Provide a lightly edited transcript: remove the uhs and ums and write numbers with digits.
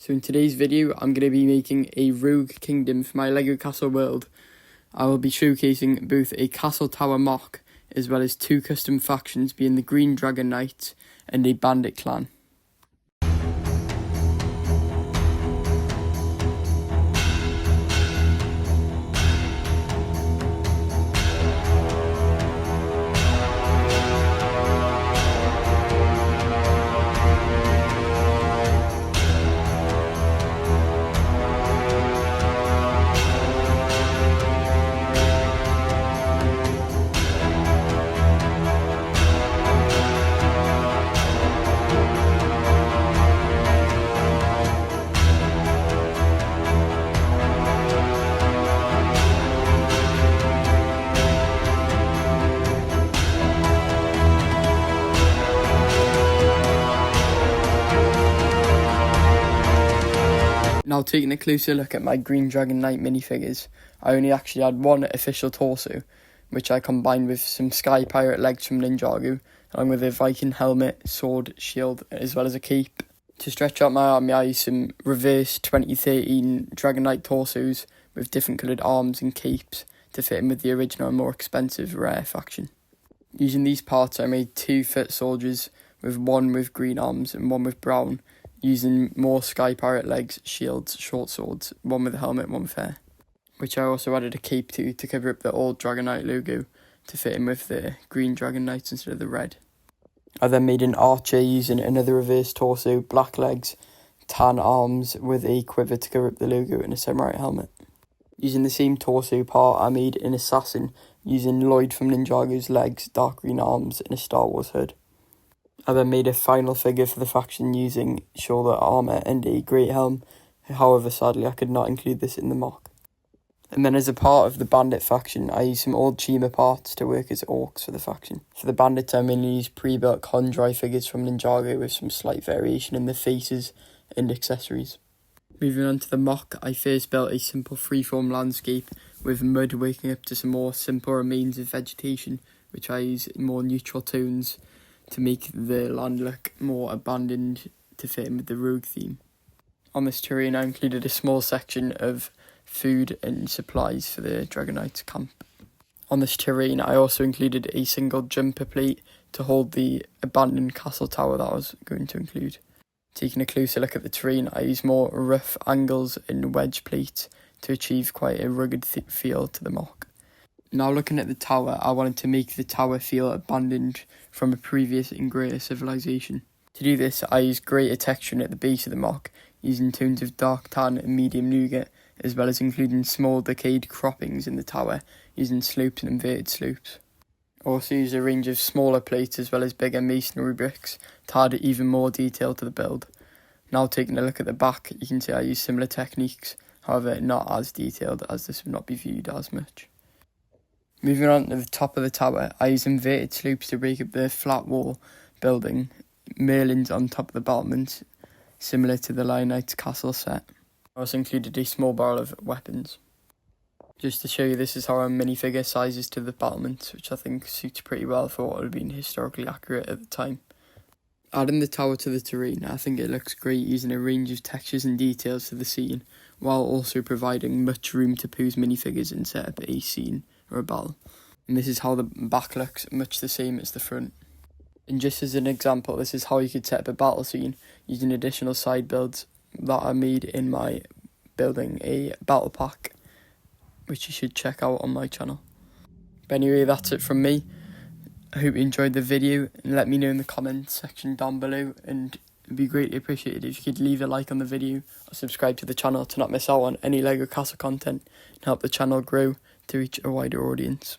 So in today's video, I'm going to be making a rogue kingdom for my LEGO Castle world. I will be showcasing both a castle tower mock, as well as two custom factions being the Green Dragon Knight and a bandit clan. Now taking a closer look at my Green Dragon Knight minifigures, I only actually had one official torso, which I combined with some Sky Pirate legs from Ninjago, along with a Viking helmet, sword, shield, as well as a cape. To stretch out my army, I used some reverse 2013 Dragon Knight torsos with different coloured arms and capes to fit in with the original and more expensive rare faction. Using these parts, I made two foot soldiers, with one with green arms and one with brown, using more Sky Pirate legs, shields, short swords, one with a helmet, one with hair, which I also added a cape to cover up the old Dragon Knight logo to fit in with the Green Dragon Knights instead of the red. I then made an archer using another reverse torso, black legs, tan arms with a quiver to cover up the logo and a samurai helmet. Using the same torso part, I made an assassin using Lloyd from Ninjago's legs, dark green arms and a Star Wars hood. I then made a final figure for the faction using shoulder armour and a great helm, however sadly I could not include this in the mock. And then as a part of the bandit faction, I used some old Chima parts to work as orcs for the faction. For the bandits, I mainly used pre-built Condry figures from Ninjago with some slight variation in the faces and accessories. Moving on to the mock, I first built a simple freeform landscape with mud waking up to some more simple remains of vegetation, which I use more neutral tones to make the land look more abandoned to fit in with the rogue theme. On this terrain, I included a small section of food and supplies for the Dragon Knights camp. On this terrain, I also included a single jumper plate to hold the abandoned castle tower that I was going to include. Taking a closer look at the terrain, I used more rough angles and wedge plates to achieve quite a rugged feel to the mock. Now looking at the tower, I wanted to make the tower feel abandoned from a previous and greater civilization. To do this, I used greater texturing at the base of the mock, using tones of dark tan and medium nougat, as well as including small decayed croppings in the tower, using slopes and inverted slopes. I also used a range of smaller plates as well as bigger masonry bricks to add even more detail to the build. Now taking a look at the back, you can see I used similar techniques, however not as detailed as this would not be viewed as much. Moving on to the top of the tower, I used inverted slopes to break up the flat wall building, merlins on top of the battlements, similar to the Lion Knight's castle set. I also included a small barrel of weapons. Just to show you, this is how our minifigure sizes to the battlements, which I think suits pretty well for what would have been historically accurate at the time. Adding the tower to the terrain, I think it looks great using a range of textures and details to the scene, while also providing much room to pose minifigures and set up a scene or a battle. And this is how the back looks, much the same as the front. And just as an example, this is how you could set up a battle scene using additional side builds that I made in my building a battle pack, which you should check out on my channel. But anyway, that's it from me. I hope you enjoyed the video, and let me know in the comments section down below, and it'd be greatly appreciated if you could leave a like on the video or subscribe to the channel to not miss out on any LEGO Castle content and help the channel grow to reach a wider audience.